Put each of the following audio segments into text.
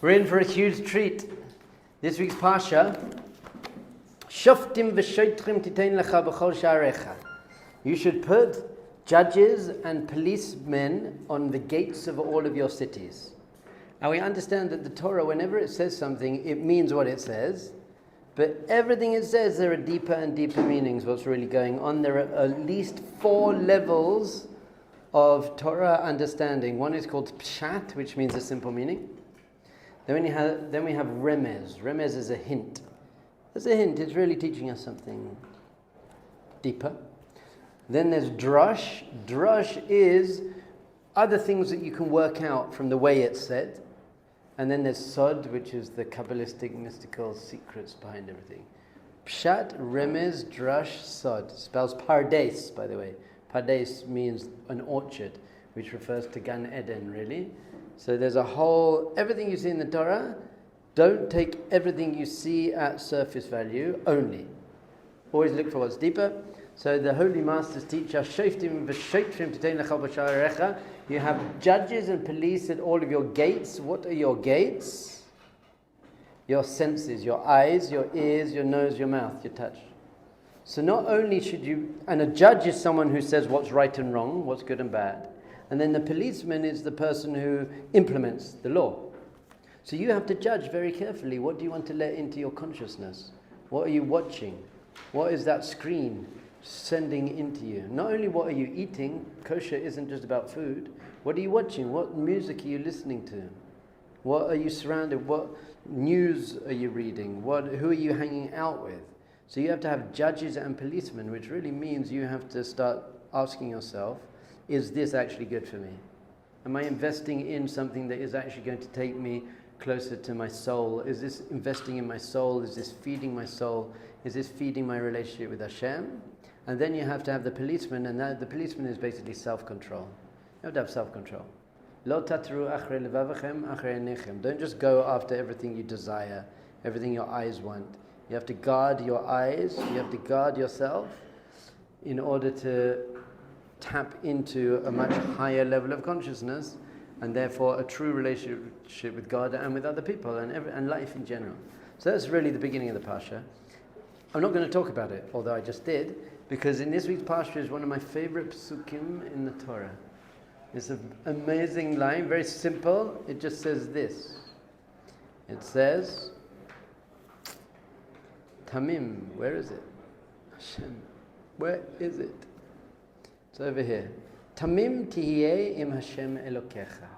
We're in for a huge treat. This week's Parsha, Shoftim v'shoitrim titein lecha b'chol sha'arecha. You should put judges and policemen on the gates of all of your cities. Now we understand that the Torah, whenever it says something, it means what it says. But everything it says, there are deeper and deeper meanings, what's really going on. There are at least 4 levels of Torah understanding. One is called pshat, which means a simple meaning. Then we have remez. Remez is a hint. It's a hint. It's really teaching us something deeper. Then there's drush. Drush is other things that you can work out from the way it's said. And then there's sod, which is the Kabbalistic mystical secrets behind everything. Pshat, remez, drush, sod. Spells pardes, by the way. Pardes means an orchard, which refers to Gan Eden, really. So there's a whole, everything you see in the Torah, don't take everything you see at surface value only. Always look for what's deeper. So the holy masters teach us, Shoftim v'shoitrim titein lecha b'chol sha'arecha. You have judges and police at all of your gates. What are your gates? Your senses, your eyes, your ears, your nose, your mouth, your touch. So not only should you, and a judge is someone who says what's right and wrong, what's good and bad. And then the policeman is the person who implements the law. So you have to judge very carefully. What do you want to let into your consciousness? What are you watching? What is that screen sending into you? Not only what are you eating, kosher isn't just about food. What are you watching? What music are you listening to? What are you surrounded? What news are you reading? Who are you hanging out with? So you have to have judges and policemen, which really means you have to start asking yourself, is this actually good for me? Am I investing in something that is actually going to take me closer to my soul? Is this investing in my soul? Is this feeding my soul? Is this feeding my relationship with Hashem? And then you have to have the policeman, and the policeman is basically self-control. You have to have self-control. Lo tatru achrei levavachem achrei einechem. Don't just go after everything you desire, everything your eyes want. You have to guard your eyes, you have to guard yourself in order to tap into a much higher level of consciousness, and therefore a true relationship with God and with other people and life in general. So that's really the beginning of the Parsha. I'm not going to talk about it, although I just did, because in this week's Parsha is one of my favorite psukim in the Torah. It's an amazing line, very simple. It just says this. It says, tamim, where is it? Hashem, where is it? It's over here. Tamim tihiyeh im Hashem elokecha.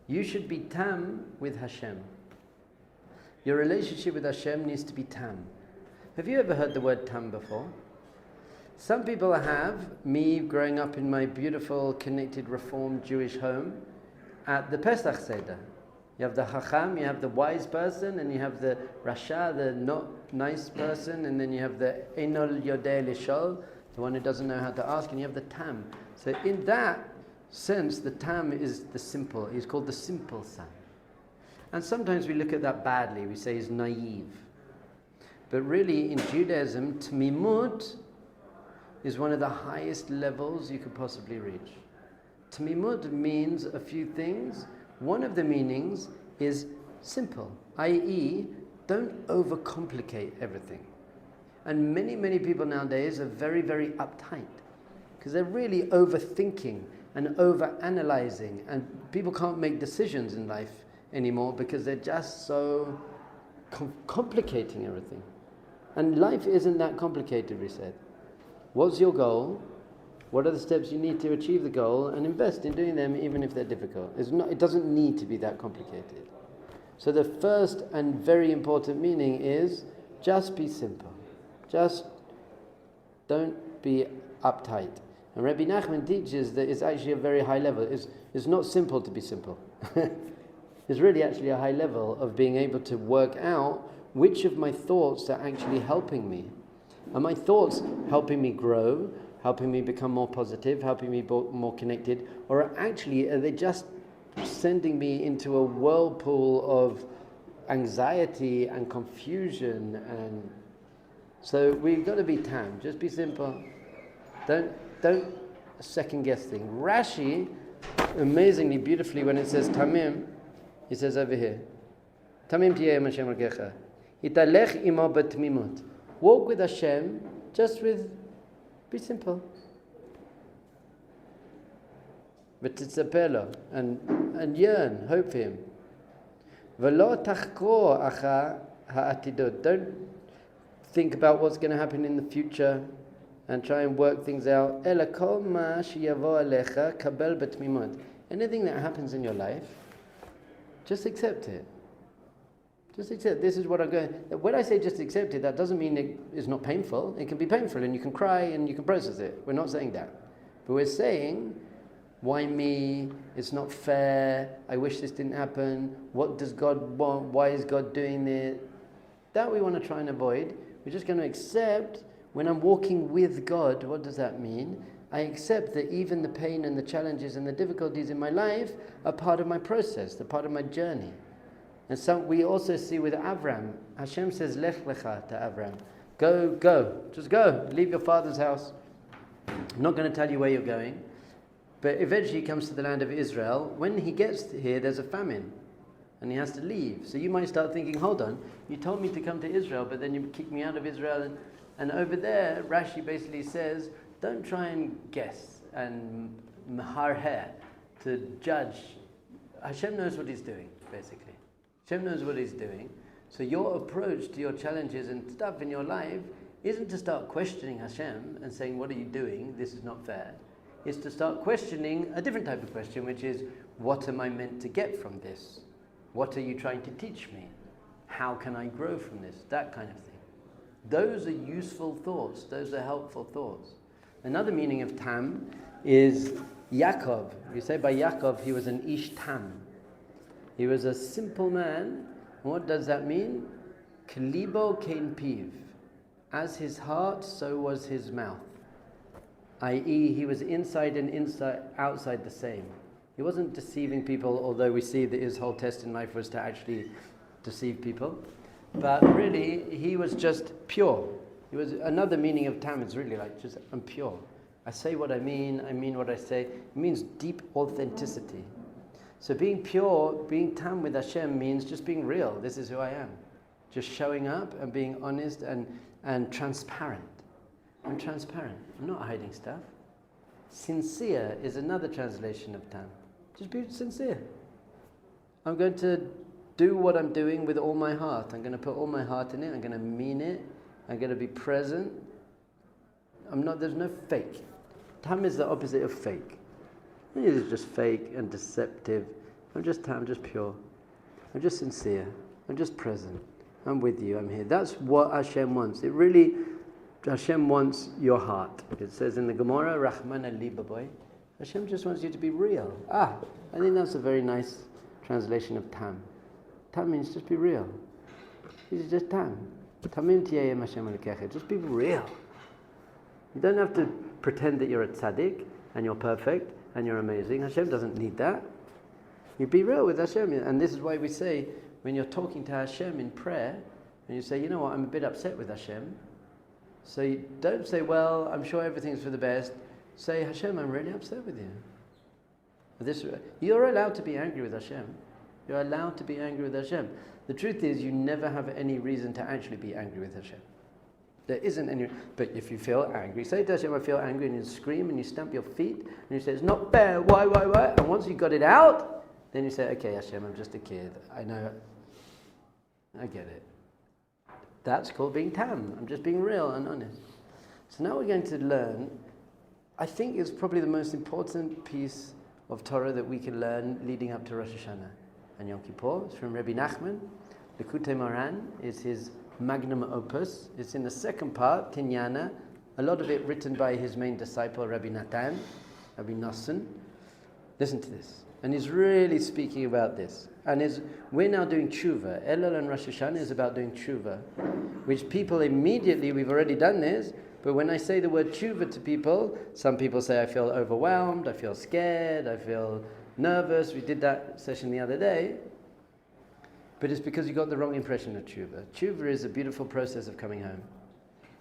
You should be tam with Hashem. Your relationship with Hashem needs to be tam. Have you ever heard the word tam before? Some people have. Me growing up in my beautiful, connected, reformed Jewish home, at the Pesach Seder. You have the Chacham, you have the wise person, and you have the Rasha, the not nice person, and then you have the Einol Yodeh Lishol, the one who doesn't know how to ask, and you have the Tam. So in that sense, the Tam is the simple. He's called the simple son. And sometimes we look at that badly. We say he's naive. But really, in Judaism, Tmimut is one of the highest levels you could possibly reach. Tmimut means a few things. One of the meanings is simple, i.e., don't overcomplicate everything. And many, many people nowadays are very, very uptight because they're really overthinking and overanalyzing, and people can't make decisions in life anymore because they're just so complicating everything. And life isn't that complicated, we said. What's your goal? What are the steps you need to achieve the goal? And invest in doing them even if they're difficult. It doesn't need to be that complicated. So the first and very important meaning is just be simple. Just don't be uptight. And Rabbi Nachman teaches that it's actually a very high level. It's not simple to be simple. It's really actually a high level of being able to work out which of my thoughts are actually helping me. Are my thoughts helping me grow, helping me become more positive, helping me be more connected? Or are they just sending me into a whirlpool of anxiety and confusion? And so we've got to be tam. Just be simple. Don't second guess things. Rashi, amazingly beautifully, when it says tamim, he says over here, Tamim tiyeh Hashem Elokecha. Italech imo b'tmimut. Walk with Hashem, be simple. ותצפה לו, and yearn, hope for him. ולא תחקור אחר העתידות. Don't think about what's going to happen in the future and try and work things out. אלא כל מה שיבוא עליך, קבל בתמימות. Anything that happens in your life, just accept it. Just accept, this is what I'm going. When I say just accept it, that doesn't mean it is not painful. It can be painful and you can cry and you can process it. We're not saying that. But we're saying, why me? It's not fair. I wish this didn't happen. What does God want? Why is God doing this? That we want to try and avoid. We're just going to accept, when I'm walking with God, what does that mean? I accept that even the pain and the challenges and the difficulties in my life are part of my process, they're part of my journey. And so we also see with Avram, Hashem says, Lech lecha to Avram. Go, just go, leave your father's house. I'm not going to tell you where you're going. But eventually he comes to the land of Israel. When he gets here, there's a famine. And he has to leave. So you might start thinking, hold on, you told me to come to Israel, but then you kicked me out of Israel. And over there, Rashi basically says, don't try and guess and maharher to judge. Hashem knows what he's doing, basically. Hashem knows what he's doing. So your approach to your challenges and stuff in your life isn't to start questioning Hashem and saying, what are you doing? This is not fair. It's to start questioning a different type of question, which is, what am I meant to get from this? What are you trying to teach me? How can I grow from this? That kind of thing. Those are useful thoughts. Those are helpful thoughts. Another meaning of tam is Yaakov. You say by Yaakov, he was an ish tam. He was a simple man. What does that mean? Kalibo kein piv. As his heart, so was his mouth. I.e., he was inside and outside the same. He wasn't deceiving people, although we see that his whole test in life was to actually deceive people. But really, he was just pure. He was, another meaning of tam is really like, just, I'm pure. I say what I mean what I say. It means deep authenticity. So being pure, being tam with Hashem means just being real. This is who I am. Just showing up and being honest and transparent. I'm transparent. I'm not hiding stuff. Sincere is another translation of tam. Just be sincere. I'm going to do what I'm doing with all my heart. I'm going to put all my heart in it. I'm going to mean it. I'm going to be present. There's no fake. Tam is the opposite of fake. It is just fake and deceptive. I'm just pure. I'm just sincere. I'm just present. I'm with you. I'm here. That's what Hashem wants. Hashem wants your heart. It says in the Gemara, Rahman al-Libaboy, Hashem just wants you to be real. I think that's a very nice translation of tam. Tam means just be real. This is just tam. Tamim tiyeh Hashem Elokecha. Just be real. You don't have to pretend that you're a tzaddik and you're perfect and you're amazing. Hashem doesn't need that. You be real with Hashem. And this is why we say, when you're talking to Hashem in prayer, and you say, you know what, I'm a bit upset with Hashem. So you don't say, well, I'm sure everything's for the best. Say, Hashem, I'm really upset with you. You're allowed to be angry with Hashem. You're allowed to be angry with Hashem. The truth is, you never have any reason to actually be angry with Hashem. There isn't any. But if you feel angry, say to Hashem, I feel angry, and you scream and you stamp your feet and you say, it's not fair, why? And once you got it out, then you say, okay, Hashem, I'm just a kid. I know, I get it. That's called being tam. I'm just being real and honest. So now we're going to learn, I think it's probably the most important piece of Torah that we can learn leading up to Rosh Hashanah and Yom Kippur. It's from Rabbi Nachman. Likutei Moharan is his magnum opus. It's in the second part, Tinyana, a lot of it written by his main disciple, Rabbi Natan, Rabbi Nosson. Listen to this. And he's really speaking about this. And we're now doing tshuva. Elul and Rosh Hashanah is about doing tshuva, which people immediately, we've already done this, but when I say the word tshuva to people, some people say, I feel overwhelmed, I feel scared, I feel nervous. We did that session the other day. But it's because you got the wrong impression of tshuva. Tshuva is a beautiful process of coming home.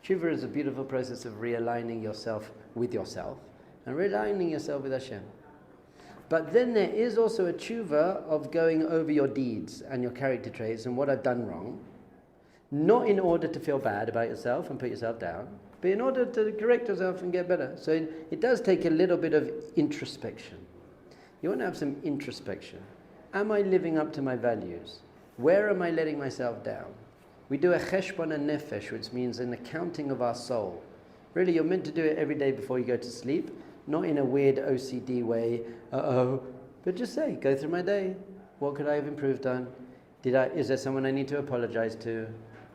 Tshuva is a beautiful process of realigning yourself with yourself and realigning yourself with Hashem. But then there is also a tshuva of going over your deeds and your character traits and what I've done wrong, not in order to feel bad about yourself and put yourself down, but in order to correct yourself and get better. So it does take a little bit of introspection. You want to have some introspection. Am I living up to my values? Where am I letting myself down? We do a cheshbon and nefesh, which means an accounting of our soul. Really, you're meant to do it every day before you go to sleep, not in a weird OCD way, but just say, go through my day. What could I have improved on? Is there someone I need to apologize to?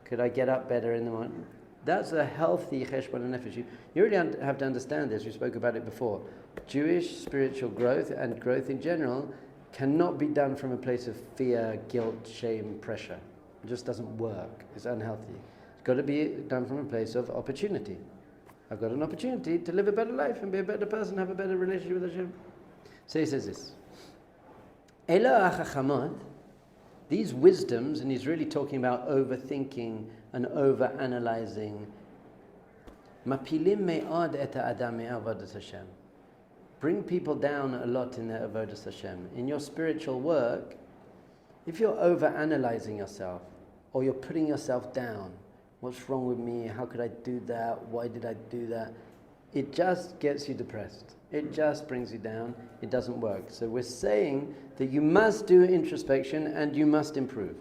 Could I get up better in the morning? That's a healthy cheshbon and nefesh. You really have to understand this. We spoke about it before. Jewish spiritual growth and growth in general cannot be done from a place of fear, guilt, shame, pressure. It just doesn't work. It's unhealthy. It's got to be done from a place of opportunity. I've got an opportunity to live a better life and be a better person, have a better relationship with Hashem. So he says this. Ela hachachamot, these wisdoms, and he's really talking about overthinking and over-analyzing, mapilim me'ad et ha'adam me'avodas Hashem. Bring people down a lot in their avodas Hashem. In your spiritual work, if you're over-analyzing yourself, or you're putting yourself down, what's wrong with me? How could I do that? Why did I do that? It just gets you depressed. It just brings you down. It doesn't work. So we're saying that you must do introspection and you must improve.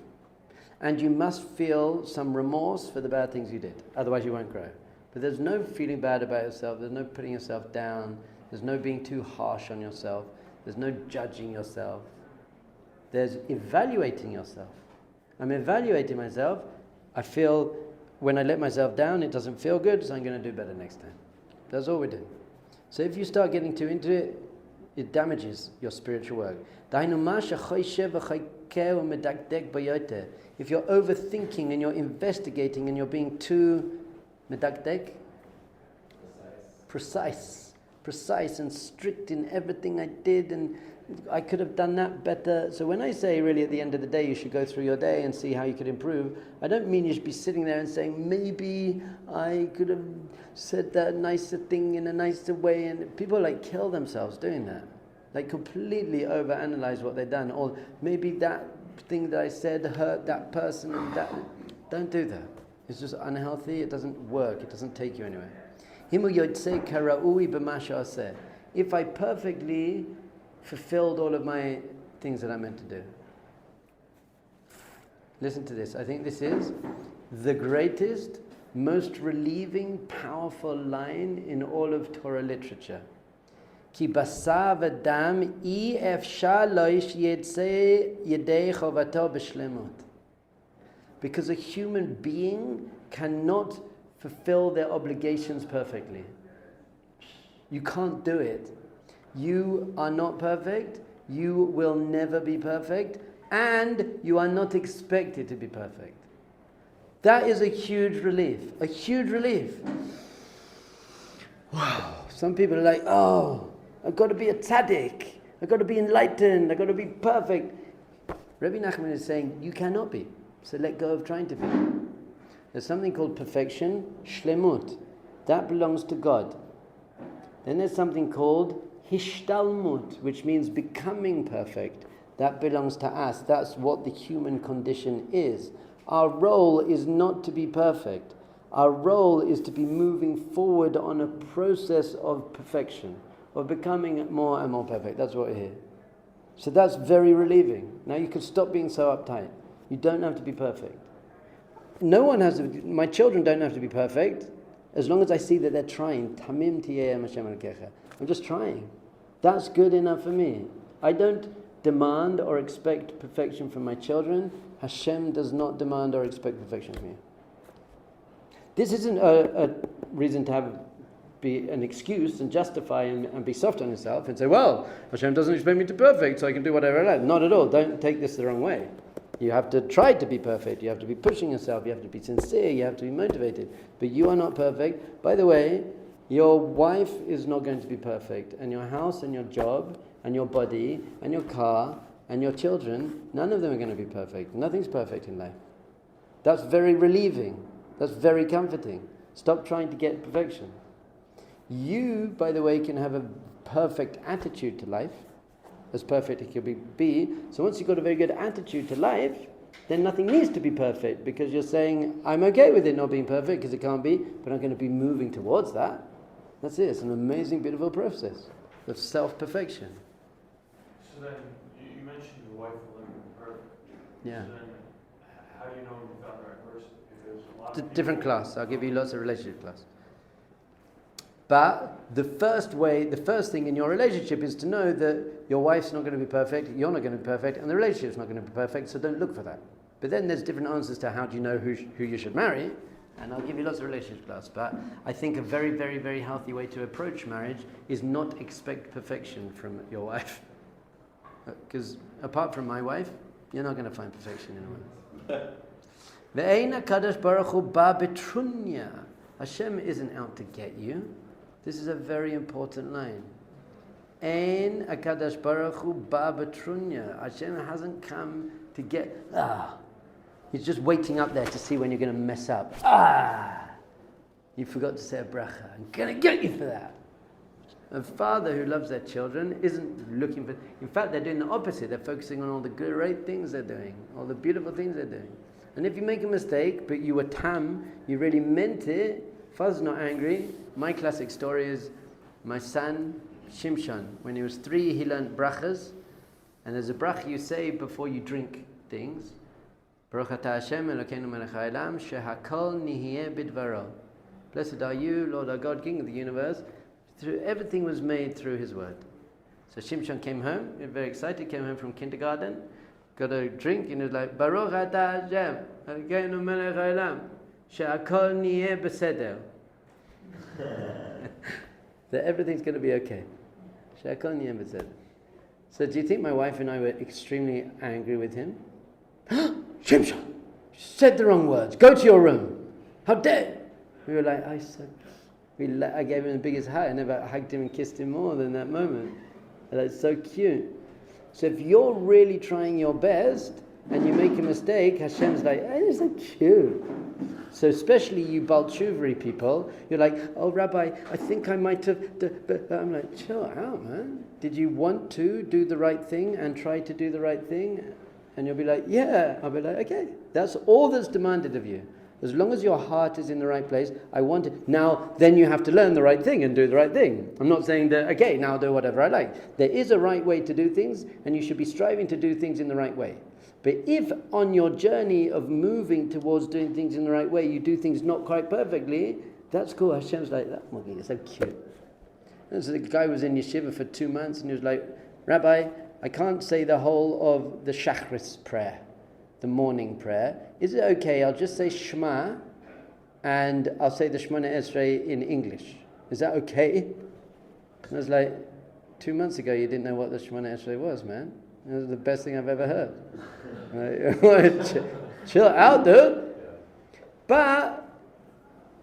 And you must feel some remorse for the bad things you did. Otherwise you won't grow. But there's no feeling bad about yourself. There's no putting yourself down. There's no being too harsh on yourself. There's no judging yourself. There's evaluating yourself. I'm evaluating myself. I feel when I let myself down, it doesn't feel good, so I'm going to do better next time. That's all we're doing. So if you start getting too into it, it damages your spiritual work. If you're overthinking and you're investigating and you're being too medakdek, precise and strict in everything I did, and I could have done that better. So when I say really at the end of the day you should go through your day and see how you could improve, I don't mean you should be sitting there and saying maybe I could have said that nicer thing in a nicer way, and people kill themselves doing that. Completely overanalyze what they've done, or maybe that thing that I said hurt that person, and that. Don't do that. It's just unhealthy. It doesn't work. It doesn't take you anywhere. If I perfectly fulfilled all of my things that I meant to do. Listen to this. I think this is the greatest, most relieving, powerful line in all of Torah literature. Ki basar v'dam I efshar lo yitzei yedei chovato b'shlemut. Because a human being cannot fulfill their obligations perfectly. You can't do it. You are not perfect, you will never be perfect, and you are not expected to be perfect. That is a huge relief. A huge relief. Wow. Some people are like, oh, I've got to be a tzaddik. I've got to be enlightened. I've got to be perfect. Rabbi Nachman is saying, you cannot be. So let go of trying to be. There's something called perfection, shlemut. That belongs to God. Then there's something called hishtalmut, which means becoming perfect. That belongs to us. That's what the human condition is. Our role is not to be perfect. Our role is to be moving forward on a process of perfection, of becoming more and more perfect. That's what we're here. So that's very relieving. Now you can stop being so uptight. You don't have to be perfect. No one has to, my children don't have to be perfect, as long as I see that they're trying. Tamim tiyeh Hashem alkecha. I'm just trying. That's good enough for me. I don't demand or expect perfection from my children. Hashem does not demand or expect perfection from you. This isn't a reason to be an excuse and justify and be soft on yourself and say, well, Hashem doesn't expect me to be perfect, so I can do whatever I like. Not at all. Don't take this the wrong way. You have to try to be perfect. You have to be pushing yourself. You have to be sincere. You have to be motivated. But you are not perfect. By the way, your wife is not going to be perfect. And your house and your job and your body and your car and your children, none of them are going to be perfect. Nothing's perfect in life. That's very relieving. That's very comforting. Stop trying to get perfection. You, by the way, can have a perfect attitude to life. as perfect it could be. So once you've got a very good attitude to life, then nothing needs to be perfect, because you're saying, I'm okay with it not being perfect because it can't be, but I'm going to be moving towards that. That's it. It's an amazing, beautiful process of self-perfection. So then, you mentioned your wife will never be perfect. Yeah. So then, how do you know when you found the right person? Because a lot It's a of different class. I'll give you lots of relationship class. But the first thing in your relationship is to know that your wife's not going to be perfect, you're not going to be perfect, and the relationship's not going to be perfect, so don't look for that. But then there's different answers to how do you know who you should marry, and I'll give you lots of relationship class. But I think a very, very, very healthy way to approach marriage is not expect perfection from your wife. Because apart from my wife, you're not going to find perfection in a woman. Ve'ein HaKadosh Baruch Hu ba betrunya. Hashem isn't out to get you. This is a very important line. Ein HaKadosh Baruch Hu ba betrunya. Hashem hasn't come to get... He's just waiting up there to see when you're going to mess up. You forgot to say a bracha. I'm going to get you for that. A father who loves their children isn't looking for... In fact, they're doing the opposite. They're focusing on all the great things they're doing, all the beautiful things they're doing. And if you make a mistake, but you were tam, you really meant it, father's not angry. My classic story is my son, Shimshon. When he was 3, he learned brachas. And there's a bracha you say before you drink things. Baruch atah Hashem Elokeinu melech haolam shehakol nihiyeh bidvaro. Blessed are you, Lord our God, King of the universe. Everything was made through His word. So Shimshon came home, very excited, came home from kindergarten, got a drink, and he was like, Baruch atah Hashem Elokeinu melech haolam shehakol nihiyeh beseder. That everything's going to be okay. Shehakol nihiyeh beseder. So do you think my wife and I were extremely angry with him? Shimshon, you said the wrong words. Go to your room. How dare! We were like, I gave him the biggest hug. I never hugged him and kissed him more than that moment. That's so cute. So if you're really trying your best and you make a mistake, Hashem's like, oh, you're so cute. So especially you Baal Tshuva people, you're like, oh Rabbi, I think I might have... But I'm like, chill out, man. Did you want to do the right thing and try to do the right thing? And you'll be like, yeah. I'll be like, okay. That's all that's demanded of you. As long as your heart is in the right place, I want it. Now, then you have to learn the right thing and do the right thing. I'm not saying that, okay, now I'll do whatever I like. There is a right way to do things, and you should be striving to do things in the right way. But if on your journey of moving towards doing things in the right way, you do things not quite perfectly, that's cool. Hashem's like, that Moogie, you're so cute. And so the guy was in yeshiva for 2 months, and he was like, Rabbi, I can't say the whole of the Shachris prayer, the morning prayer. Is it okay? I'll just say Shema, and I'll say the Shemona Esrei in English. Is that okay? And I was like, 2 months ago you didn't know what the Shemona Esrei was, man. It was the best thing I've ever heard. Like, chill out, dude. But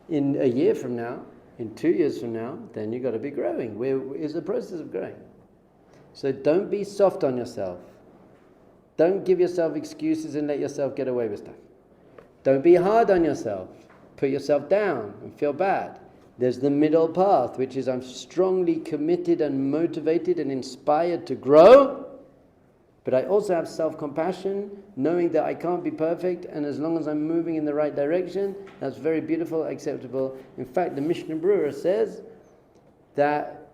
in a year from now, in 2 years from now, then you've got to be growing. It's a process of growing. So don't be soft on yourself. Don't give yourself excuses and let yourself get away with stuff. Don't be hard on yourself. Put yourself down and feel bad. There's the middle path, which is I'm strongly committed and motivated and inspired to grow, but I also have self-compassion, knowing that I can't be perfect, and as long as I'm moving in the right direction, that's very beautiful, acceptable. In fact, the Mishnah Berurah says that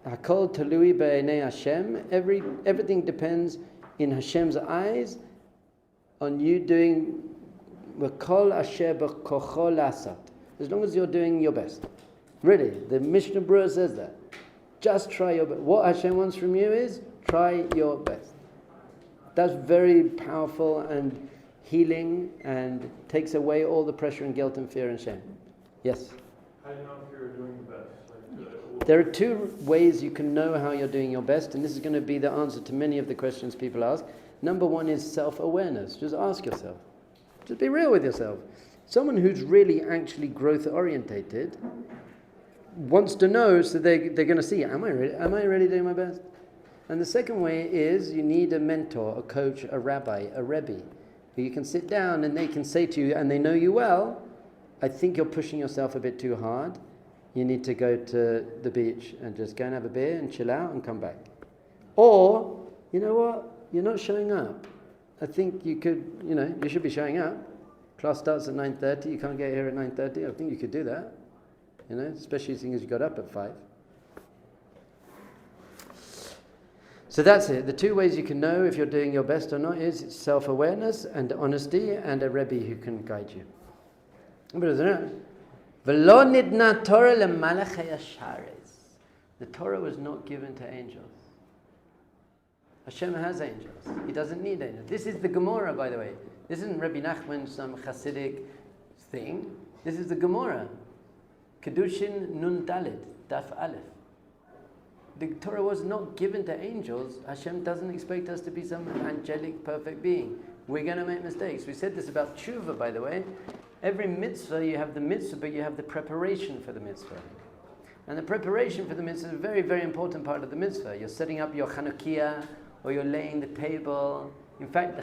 Hakol talui be'enei Hashem, everything depends in Hashem's eyes on you doing v'kol asher b'kocho lasat. As long as you're doing your best. Really, the Mishnah Berurah says that. Just try your best. What Hashem wants from you is try your best. That's very powerful and healing and takes away all the pressure and guilt and fear and shame. Yes? How do you know if you're doing the best? There are 2 ways you can know how you're doing your best, and this is going to be the answer to many of the questions people ask. Number 1 is self-awareness. Just ask yourself. Just be real with yourself. Someone who's really actually growth-orientated wants to know, so they're going to see, am I really doing my best? And the second way is you need a mentor, a coach, a rabbi, a rebbe, who you can sit down and they can say to you, and they know you well, I think you're pushing yourself a bit too hard. You need to go to the beach and just go and have a beer and chill out and come back. Or you know what? You're not showing up. I think you could, you should be showing up. Class starts at 9:30. You can't get here at 9:30. I think you could do that. Especially seeing as you got up at 5. So that's it. The two ways you can know if you're doing your best or not is self-awareness and honesty, and a Rebbe who can guide you. The Torah was not given to angels. Hashem has angels. He doesn't need angels. This is the Gemara, by the way. This isn't Rabbi Nachman, some Hasidic thing. This is the Gemara. Kedushin Nun Dalid, Daf Aleph. The Torah was not given to angels. Hashem doesn't expect us to be some angelic, perfect being. We're going to make mistakes. We said this about tshuva, by the way. Every mitzvah, you have the mitzvah, but you have the preparation for the mitzvah. And the preparation for the mitzvah is a very, very important part of the mitzvah. You're setting up your Chanukiah, or you're laying the table. In fact, the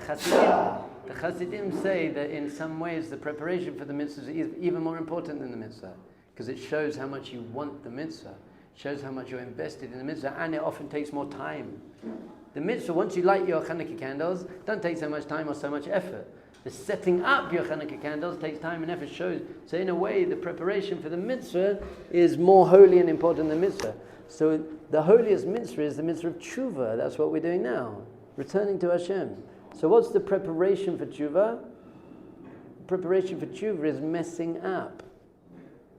Hasidim say that in some ways the preparation for the mitzvah is even more important than the mitzvah, because it shows how much you want the mitzvah, shows how much you're invested in the mitzvah, and it often takes more time. The mitzvah, once you light your Hanukkah candles, don't take so much time or so much effort. The setting up your Hanukkah candles takes time and effort. So in a way, the preparation for the mitzvah is more holy and important than the mitzvah. So the holiest mitzvah is the mitzvah of tshuva. That's what we're doing now, returning to Hashem. So what's the preparation for tshuva? The preparation for tshuva is messing up.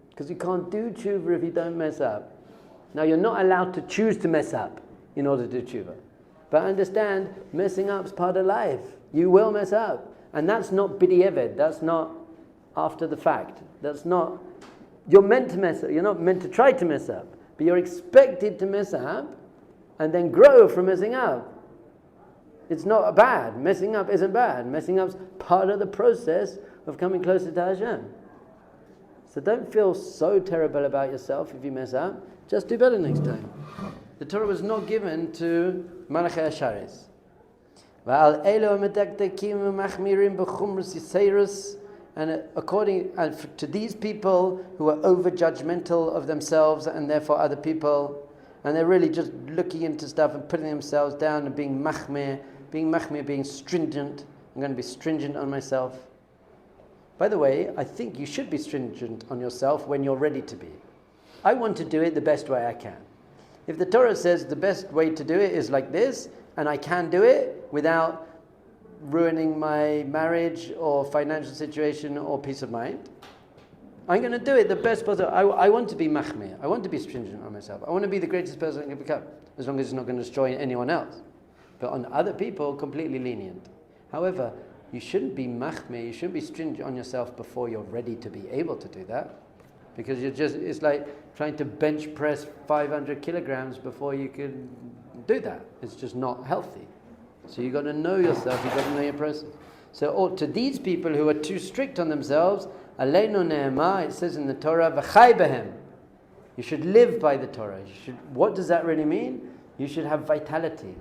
Because you can't do tshuva if you don't mess up. Now you're not allowed to choose to mess up in order to do tshuva. But understand, messing up is part of life. You will mess up. And that's not b'di'evet. That's not after the fact. That's not, you're meant to mess up. You're not meant to try to mess up. But you're expected to mess up and then grow from messing up. It's not bad. Messing up isn't bad. Messing up's part of the process of coming closer to Hashem. So don't feel so terrible about yourself if you mess up. Just do better next time. The Torah was not given to Malachei Hasharis. And according to these people who are over-judgmental of themselves and therefore other people, and they're really just looking into stuff and putting themselves down and being machmir, being stringent. I'm going to be stringent on myself. By the way, I think you should be stringent on yourself when you're ready to be. I want to do it the best way I can. If the Torah says the best way to do it is like this, and I can do it without ruining my marriage or financial situation or peace of mind, I'm going to do it the best possible. I want to be machmir. I want to be stringent on myself. I want to be the greatest person I can become, as long as it's not going to destroy anyone else. But on other people, completely lenient. However, you shouldn't be machmir, you shouldn't be stringent on yourself before you're ready to be able to do that. Because it's like trying to bench press 500 kilograms before you can do that. It's just not healthy. So you've got to know yourself, you've got to know your process. So to these people who are too strict on themselves, Aleinu ne'emah, it says in the Torah, v'chai behem. You should live by the Torah. What does that really mean? You should have vitality.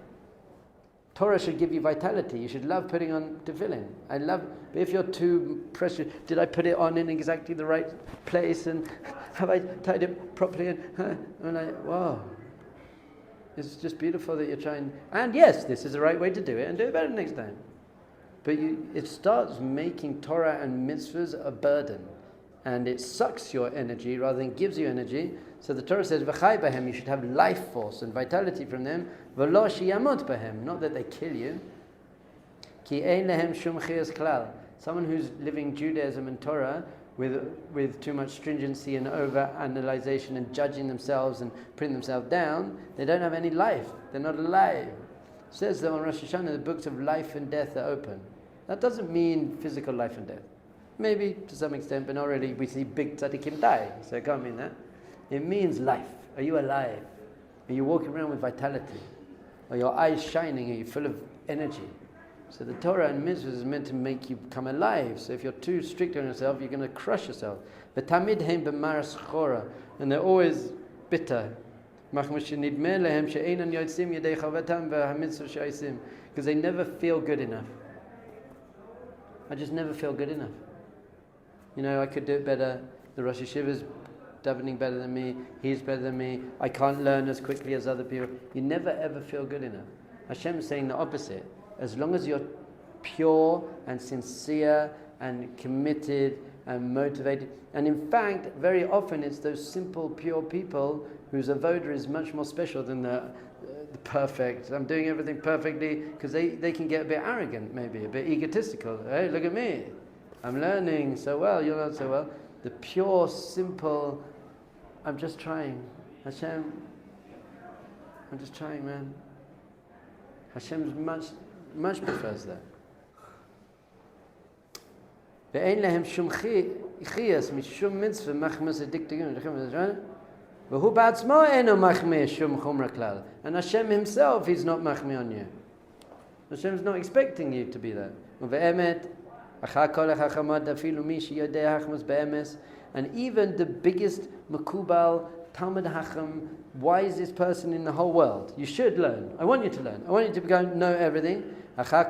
Torah should give you vitality. You should love putting on tefillin. But if you're too precious, did I put it on in exactly the right place? And have I tied it properly? And wow. It's just beautiful that you're trying. And yes, this is the right way to do it, and do it better next time. But it starts making Torah and mitzvahs a burden. And it sucks your energy rather than gives you energy. So the Torah says, V'chai b'hem, you should have life force and vitality from them. V'lo sheyamot b'hem, not that they kill you. Ki ein lehem shum chiyas klal. Someone who's living Judaism and Torah with too much stringency and over-analyzation and judging themselves and putting themselves down, they don't have any life. They're not alive. It says that on Rosh Hashanah, the books of life and death are open. That doesn't mean physical life and death. Maybe to some extent, but not really. We see big tzaddikim die, so it can't mean that. It means life. Are you alive? Are you walking around with vitality? Are your eyes shining? Are you full of energy? So the Torah and mitzvahs is meant to make you come alive. So if you're too strict on yourself, you're going to crush yourself. V'tamid heim b'maras chora, and they're always bitter. Because they never feel good enough. I just never feel good enough. I could do it better. The Rosh Hashiva's davening better than me. He's better than me. I can't learn as quickly as other people. You never ever feel good enough. Hashem is saying the opposite. As long as you're pure and sincere and committed and motivated. And in fact, very often it's those simple, pure people whose avoda is much more special than the perfect. I'm doing everything perfectly, because they can get a bit arrogant, maybe, a bit egotistical. Hey, look at me. I'm learning so well, you're not so well. The pure, simple, I'm just trying. Hashem, I'm just trying, man. Hashem much prefers that. ואין להם שום חייס משום מצווה מחמס הדקדקים והוא בעצמו אינו מחמיא שום חומר כלל. And Hashem himself is not מחמיא on you. Hashem is not expecting you to be that. ובאמת, אחר כל החכמות אפילו מי שיודע החמס באמס, and even the biggest מקובל, Talmud Hacham, wisest person in the whole world. You should learn. I want you to learn. I want you to go know everything. אחר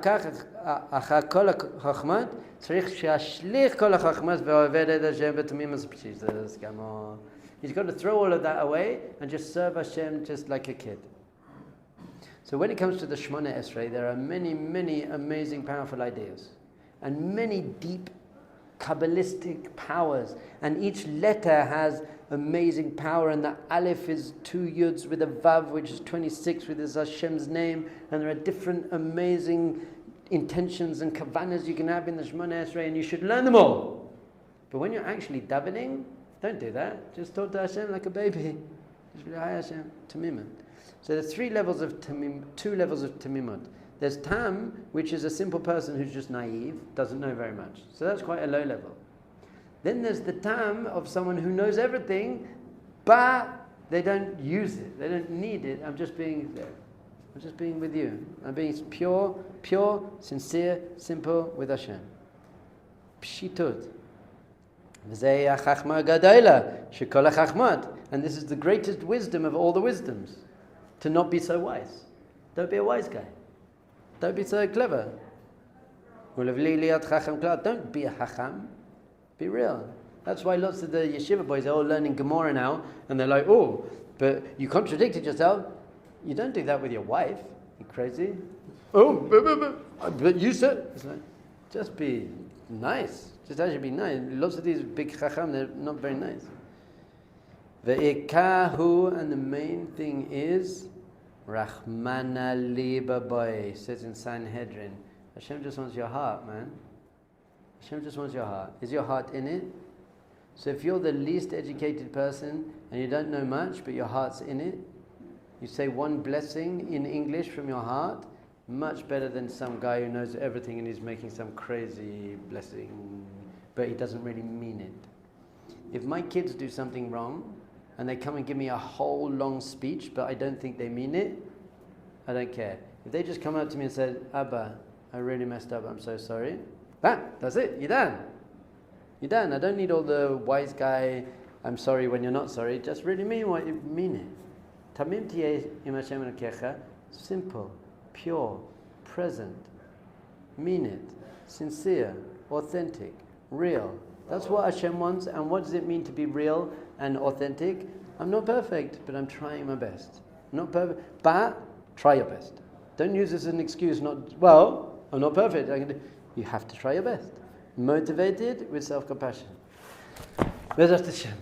כל החכמות, צריך שישליך כל החכמות ועובד את השם בתמים הספציפית. He's got to throw all of that away and just serve Hashem just like a kid. So when it comes to the Shemona Esrei, there are many, many amazing, powerful ideas. And many deep Kabbalistic powers. And each letter has amazing power. And the Aleph is 2 Yuds with a Vav, which is 26 with his Hashem's name. And there are different amazing intentions and kavanas you can have in the Shemona Esrei, and you should learn them all. But when you're actually davening, don't do that. Just talk to Hashem like a baby. Just be like, hi Hashem, tamimut. So there's 3 levels of tamim, 2 levels of tamimut. There's tam, which is a simple person who's just naive, doesn't know very much. So that's quite a low level. Then there's the tam of someone who knows everything, but they don't use it. They don't need it. I'm just being there. I'm just being with you. I'm being pure, sincere, simple with Hashem. Pshitut. And this is the greatest wisdom of all the wisdoms. To not be so wise. Don't be a wise guy. Don't be so clever. Don't be a hacham. Be real. That's why lots of the yeshiva boys are all learning Gemara now, and they're like, oh, but you contradicted yourself. You don't do that with your wife. You crazy? Oh, but you said. It's like, just be nice. Just actually be nice. Lots of these big chacham, they're not very nice. Ve'ikahu, and the main thing is Rachmana liba boy. Says in Sanhedrin. Hashem just wants your heart, man. Hashem just wants your heart. Is your heart in it? So if you're the least educated person and you don't know much, but your heart's in it, you say one blessing in English from your heart, much better than some guy who knows everything and is making some crazy blessing, but he doesn't really mean it. If my kids do something wrong and they come and give me a whole long speech, but I don't think they mean it, I don't care. If they just come up to me and say, Abba, I really messed up, I'm so sorry. That's it, you're done. You're done. I don't need all the wise guy, I'm sorry when you're not sorry. Just really mean what you mean it. Tamim tiyeh im Hashem elokecha, simple, pure, present, mean it, sincere, authentic, real. That's what Hashem wants. And what does it mean to be real and authentic? I'm not perfect, but I'm trying my best. I'm not perfect, but try your best. Don't use this as an excuse. I'm not perfect. You have to try your best. Motivated with self-compassion. Bezrat Hashem.